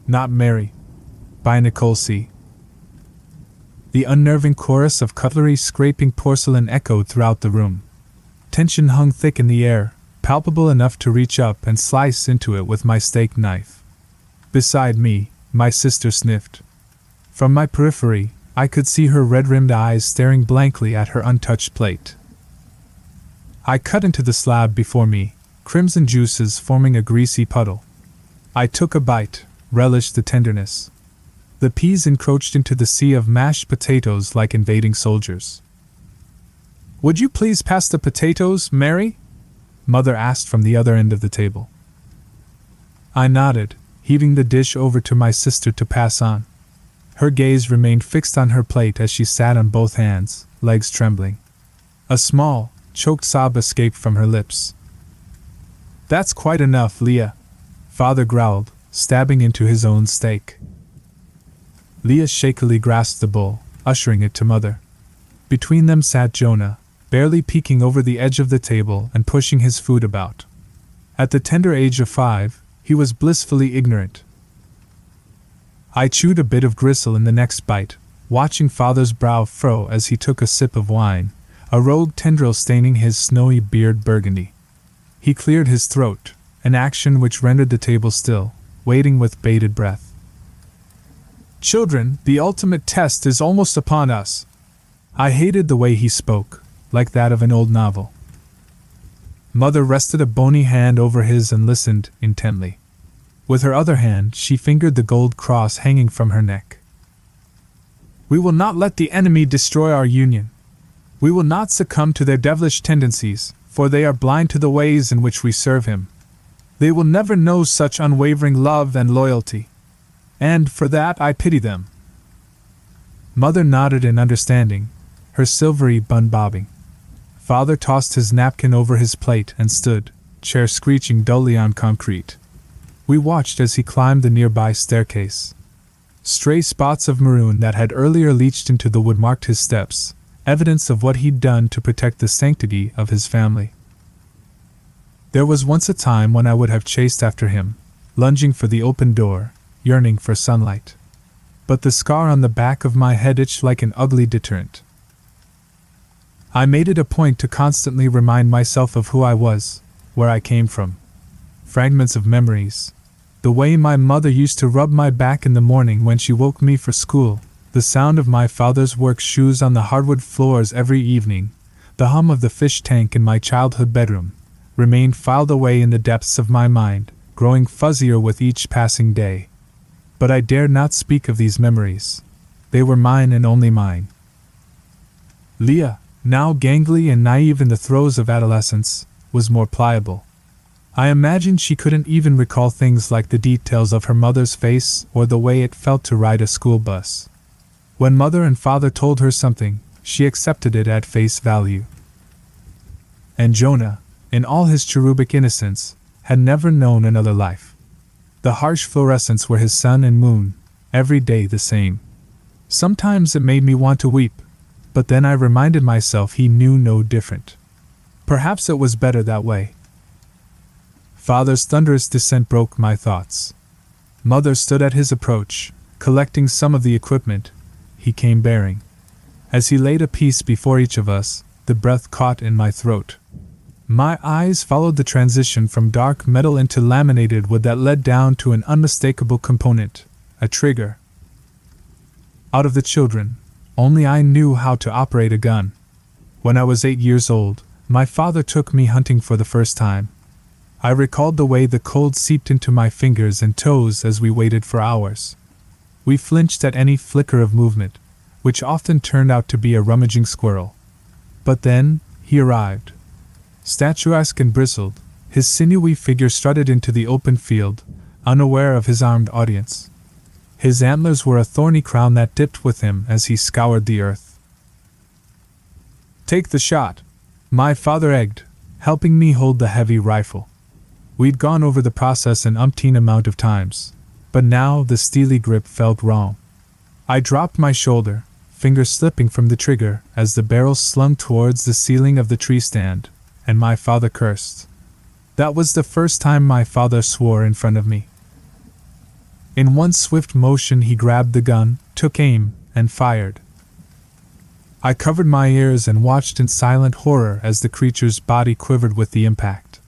Not Mary. By Nicole C. The unnerving chorus of cutlery scraping porcelain echoed throughout the room. Tension hung thick in the air, palpable enough to reach up and slice into it with my steak knife. Beside me, my sister sniffed. From my periphery, I could see her red-rimmed eyes staring blankly at her untouched plate. I cut into the slab before me, crimson juices forming a greasy puddle. I took a bite, relished the tenderness. The peas encroached into the sea of mashed potatoes like invading soldiers. "Would you please pass the potatoes, Mary?" Mother asked from the other end of the table. I nodded, heaving the dish over to my sister to pass on. Her gaze remained fixed on her plate as she sat on both hands, legs trembling. A small, choked sob escaped from her lips. "That's quite enough, Leah," Father growled, stabbing into his own steak. Leah shakily grasped the bowl, ushering it to Mother. Between them sat Jonah, barely peeking over the edge of the table and pushing his food about. At the tender age of 5, he was blissfully ignorant. I chewed a bit of gristle in the next bite, watching Father's brow furrow as he took a sip of wine, a rogue tendril staining his snowy beard burgundy. He cleared his throat, an action which rendered the table still, waiting with bated breath. "Children, the ultimate test is almost upon us." I hated the way he spoke, like that of an old novel. Mother rested a bony hand over his and listened intently. With her other hand, she fingered the gold cross hanging from her neck. "We will not let the enemy destroy our union. We will not succumb to their devilish tendencies, for they are blind to the ways in which we serve him. They will never know such unwavering love and loyalty. And for that I pity them." Mother nodded in understanding, her silvery bun bobbing. Father tossed his napkin over his plate and stood, chair screeching dully on concrete. We watched as he climbed the nearby staircase. Stray spots of maroon that had earlier leached into the wood marked his steps, evidence of what he'd done to protect the sanctity of his family. There was once a time when I would have chased after him, lunging for the open door, yearning for sunlight. But the scar on the back of my head itched like an ugly deterrent. I made it a point to constantly remind myself of who I was, where I came from. Fragments of memories. The way my mother used to rub my back in the morning when she woke me for school, the sound of my father's work shoes on the hardwood floors every evening, the hum of the fish tank in my childhood bedroom, remained filed away in the depths of my mind, growing fuzzier with each passing day. But I dared not speak of these memories. They were mine and only mine. Leah, now gangly and naive in the throes of adolescence, was more pliable. I imagined she couldn't even recall things like the details of her mother's face or the way it felt to ride a school bus. When Mother and Father told her something, she accepted it at face value. And Jonah, in all his cherubic innocence, had never known another life. The harsh fluorescents were his sun and moon, every day the same. Sometimes it made me want to weep, but then I reminded myself he knew no different. Perhaps it was better that way. Father's thunderous descent broke my thoughts. Mother stood at his approach, collecting some of the equipment he came bearing. As he laid a piece before each of us, the breath caught in my throat. My eyes followed the transition from dark metal into laminated wood that led down to an unmistakable component, a trigger. Out of the children, only I knew how to operate a gun. When I was 8 years old, my father took me hunting for the first time. I recalled the way the cold seeped into my fingers and toes as we waited for hours. We flinched at any flicker of movement, which often turned out to be a rummaging squirrel. But then, he arrived. Statuesque and bristled, his sinewy figure strutted into the open field, unaware of his armed audience. His antlers were a thorny crown that dipped with him as he scoured the earth. "Take the shot," my father egged, helping me hold the heavy rifle. We'd gone over the process an umpteen amount of times, but now the steely grip felt wrong. I dropped my shoulder, fingers slipping from the trigger as the barrel slung towards the ceiling of the tree stand, and my father cursed. That was the first time my father swore in front of me. In one swift motion he grabbed the gun, took aim, and fired. I covered my ears and watched in silent horror as the creature's body quivered with the impact.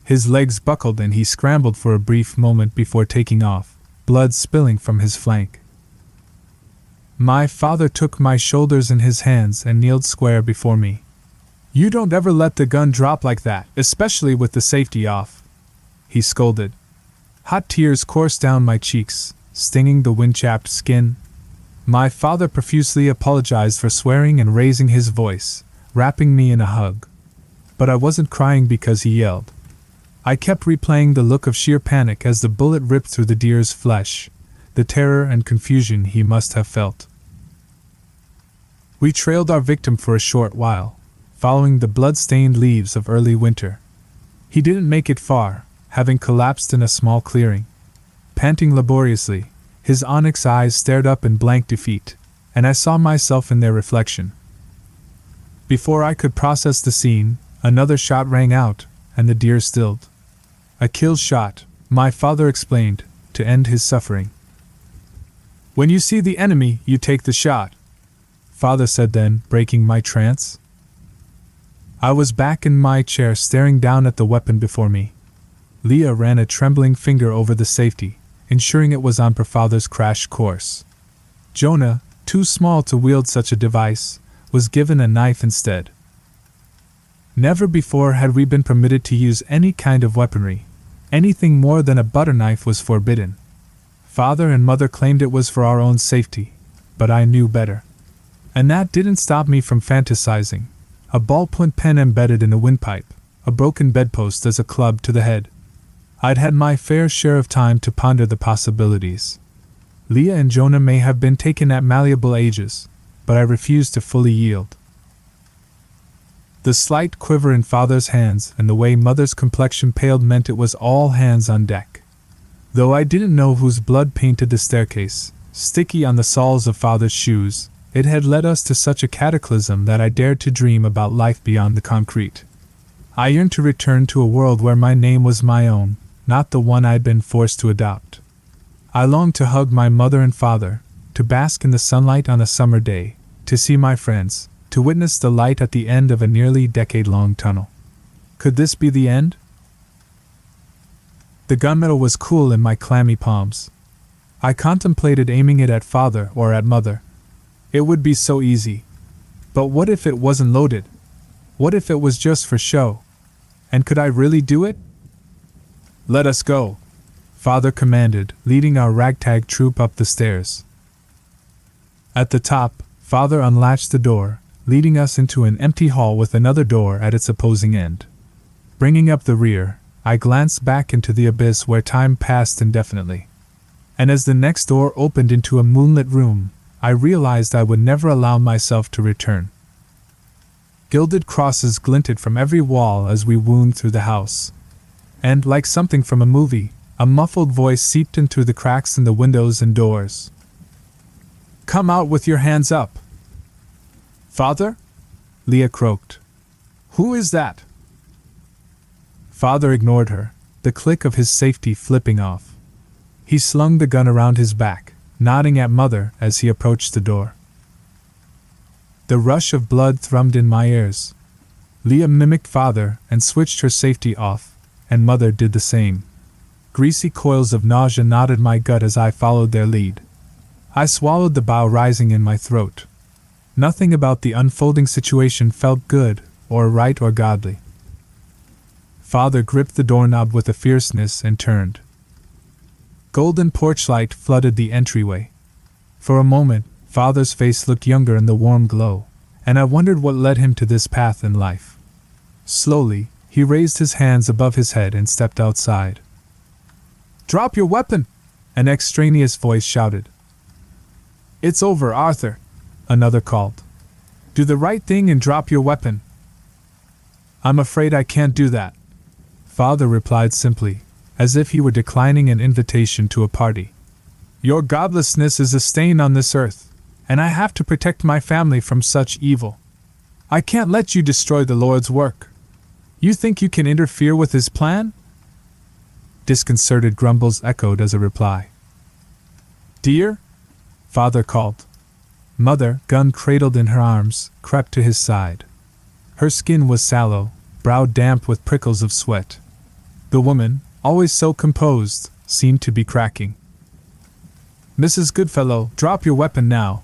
His legs buckled and he scrambled for a brief moment before taking off, blood spilling from his flank. My father took my shoulders in his hands and kneeled square before me. "You don't ever let the gun drop like that, especially with the safety off," he scolded. Hot tears coursed down my cheeks, stinging the wind-chapped skin. My father profusely apologized for swearing and raising his voice, wrapping me in a hug. But I wasn't crying because he yelled. I kept replaying the look of sheer panic as the bullet ripped through the deer's flesh, the terror and confusion he must have felt. We trailed our victim for a short while, following the blood-stained leaves of early winter. He didn't make it far, having collapsed in a small clearing. Panting laboriously, his onyx eyes stared up in blank defeat, and I saw myself in their reflection. Before I could process the scene, another shot rang out, and the deer stilled. "A kill shot," my father explained, to end his suffering. "When you see the enemy, you take the shot," Father said then, breaking my trance. I was back in my chair staring down at the weapon before me. Leah ran a trembling finger over the safety, ensuring it was on her father's crash course. Jonah, too small to wield such a device, was given a knife instead. Never before had we been permitted to use any kind of weaponry. Anything more than a butter knife was forbidden. Father and Mother claimed it was for our own safety, but I knew better. And that didn't stop me from fantasizing. A ballpoint pen embedded in a windpipe, a broken bedpost as a club to the head. I'd had my fair share of time to ponder the possibilities. Leah and Jonah may have been taken at malleable ages, but I refused to fully yield. The slight quiver in Father's hands and the way Mother's complexion paled meant it was all hands on deck. Though I didn't know whose blood painted the staircase, sticky on the soles of Father's shoes, it had led us to such a cataclysm that I dared to dream about life beyond the concrete. I yearned to return to a world where my name was my own, not the one I'd been forced to adopt. I longed to hug my mother and father, to bask in the sunlight on a summer day, to see my friends, to witness the light at the end of a nearly decade-long tunnel. Could this be the end? The gunmetal was cool in my clammy palms. I contemplated aiming it at Father or at Mother. It would be so easy. But what if it wasn't loaded? What if it was just for show? And could I really do it? "Let us go," Father commanded, leading our ragtag troop up the stairs. At the top, Father unlatched the door, leading us into an empty hall with another door at its opposing end. Bringing up the rear, I glanced back into the abyss where time passed indefinitely. And as the next door opened into a moonlit room, I realized I would never allow myself to return. Gilded crosses glinted from every wall as we wound through the house. And, like something from a movie, a muffled voice seeped in through the cracks in the windows and doors. "Come out with your hands up." "Father?" Leah croaked. "Who is that?" Father ignored her, the click of his safety flipping off. He slung the gun around his back, nodding at Mother as he approached the door. The rush of blood thrummed in my ears. Leah mimicked Father and switched her safety off, and Mother did the same. Greasy coils of nausea knotted my gut as I followed their lead. I swallowed the bow rising in my throat. Nothing about the unfolding situation felt good, or right or godly. Father gripped the doorknob with a fierceness and turned. Golden porchlight flooded the entryway. For a moment, Father's face looked younger in the warm glow, and I wondered what led him to this path in life. Slowly, he raised his hands above his head and stepped outside. "Drop your weapon!" an extraneous voice shouted. "It's over, Arthur," another called. "Do the right thing and drop your weapon." "I'm afraid I can't do that," Father replied simply, as if he were declining an invitation to a party. "Your godlessness is a stain on this earth, and I have to protect my family from such evil. I can't let you destroy the Lord's work. You think you can interfere with his plan?" Disconcerted grumbles echoed as a reply. Dear? Father called. Mother, gun cradled in her arms, crept to his side. Her skin was sallow, brow damp with prickles of sweat. The woman, always so composed, seemed to be cracking. Mrs. Goodfellow, drop your weapon now,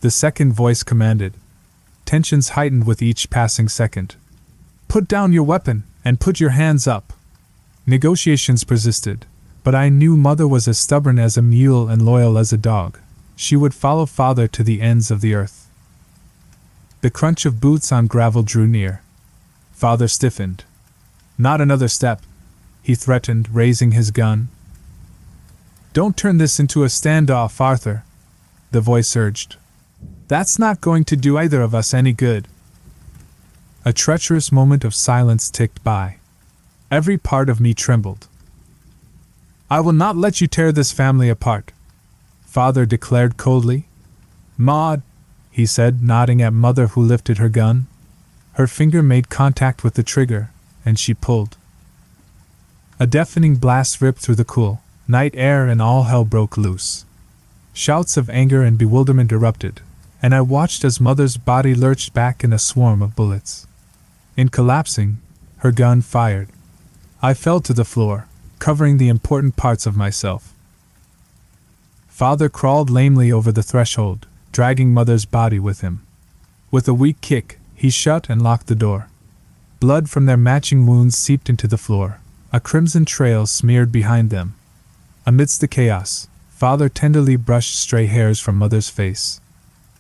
the second voice commanded. Tensions heightened with each passing second. Put down your weapon, and put your hands up. Negotiations persisted, but I knew Mother was as stubborn as a mule and loyal as a dog. She would follow Father to the ends of the earth. The crunch of boots on gravel drew near. Father stiffened. Not another step, he threatened, raising his gun. Don't turn this into a standoff, Arthur, the voice urged. That's not going to do either of us any good. A treacherous moment of silence ticked by. Every part of me trembled. I will not let you tear this family apart, Father declared coldly. Maud, he said, nodding at Mother, who lifted her gun. Her finger made contact with the trigger, and she pulled. A deafening blast ripped through the cool night air and all hell broke loose. Shouts of anger and bewilderment erupted, and I watched as Mother's body lurched back in a swarm of bullets. In collapsing, her gun fired. I fell to the floor, covering the important parts of myself. Father crawled lamely over the threshold, dragging Mother's body with him. With a weak kick, he shut and locked the door. Blood from their matching wounds seeped into the floor, a crimson trail smeared behind them. Amidst the chaos, Father tenderly brushed stray hairs from Mother's face.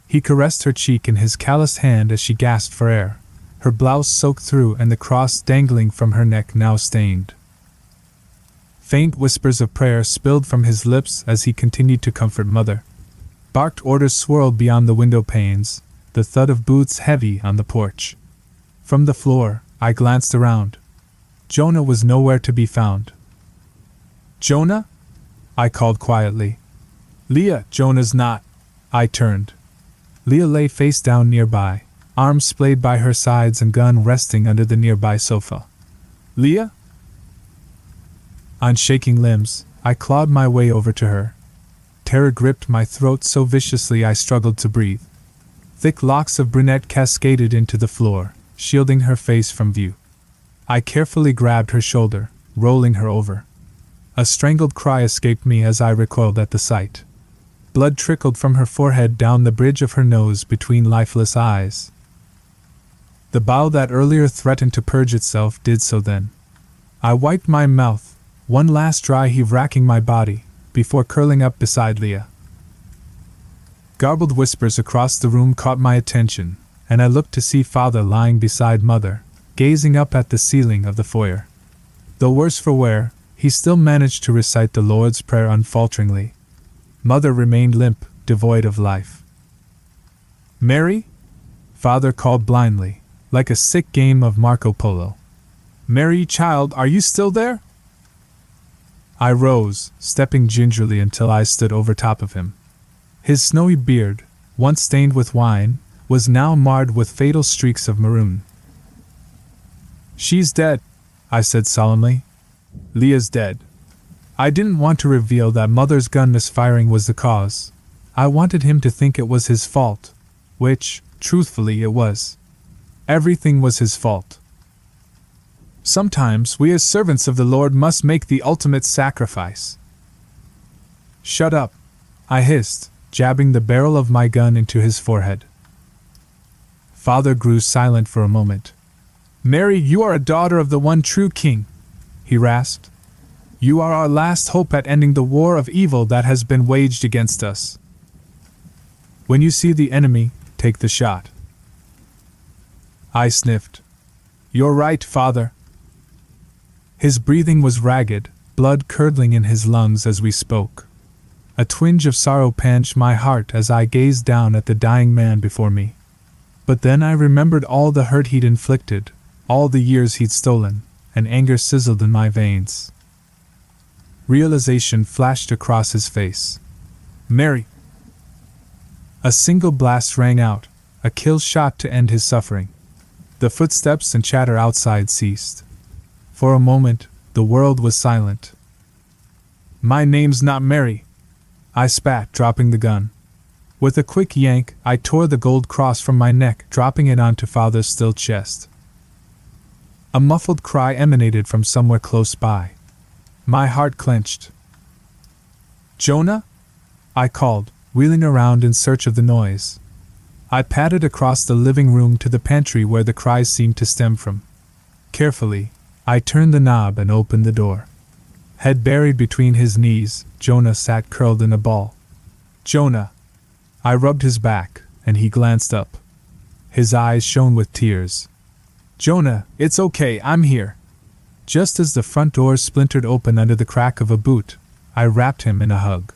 He caressed her cheek in his calloused hand as she gasped for air, her blouse soaked through and the cross dangling from her neck now stained. Faint whispers of prayer spilled from his lips as he continued to comfort Mother. Barked orders swirled beyond the window panes, the thud of boots heavy on the porch. From the floor, I glanced around. Jonah was nowhere to be found. Jonah? I called quietly. Leah, Jonah's not. I turned. Leah lay face down nearby, arms splayed by her sides and gun resting under the nearby sofa. Leah? On shaking limbs, I clawed my way over to her. Terror gripped my throat so viciously I struggled to breathe. Thick locks of brunette cascaded into the floor, shielding her face from view. I carefully grabbed her shoulder, rolling her over. A strangled cry escaped me as I recoiled at the sight. Blood trickled from her forehead down the bridge of her nose between lifeless eyes. The bowel that earlier threatened to purge itself did so then. I wiped my mouth, one last dry heave racking my body, before curling up beside Leah. Garbled whispers across the room caught my attention, and I looked to see Father lying beside Mother, gazing up at the ceiling of the foyer. Though worse for wear, he still managed to recite the Lord's Prayer unfalteringly. Mother remained limp, devoid of life. Mary? Father called blindly, like a sick game of Marco Polo. Mary, child, are you still there? I rose, stepping gingerly until I stood over top of him. His snowy beard, once stained with wine, was now marred with fatal streaks of maroon. She's dead, I said solemnly. Leah's dead. I didn't want to reveal that Mother's gun misfiring was the cause. I wanted him to think it was his fault, which, truthfully, it was. Everything was his fault. Sometimes we as servants of the Lord must make the ultimate sacrifice. Shut up, I hissed, jabbing the barrel of my gun into his forehead. Father grew silent for a moment. Mary, you are a daughter of the one true King, he rasped. You are our last hope at ending the war of evil that has been waged against us. When you see the enemy, take the shot. I sniffed. You're right, Father. His breathing was ragged, blood curdling in his lungs as we spoke. A twinge of sorrow pinched my heart as I gazed down at the dying man before me. But then I remembered all the hurt he'd inflicted, all the years he'd stolen, and anger sizzled in my veins. Realization flashed across his face. Mary! A single blast rang out, a kill shot to end his suffering. The footsteps and chatter outside ceased. For a moment, the world was silent. My name's not Mary, I spat, dropping the gun. With a quick yank, I tore the gold cross from my neck, dropping it onto Father's still chest. A muffled cry emanated from somewhere close by. My heart clenched. "Jonah?" I called, wheeling around in search of the noise. I padded across the living room to the pantry where the cries seemed to stem from. Carefully, I turned the knob and opened the door. Head buried between his knees, Jonah sat curled in a ball. "Jonah!" I rubbed his back, and he glanced up. His eyes shone with tears. "Jonah, it's okay, I'm here." Just as the front door splintered open under the crack of a boot, I wrapped him in a hug.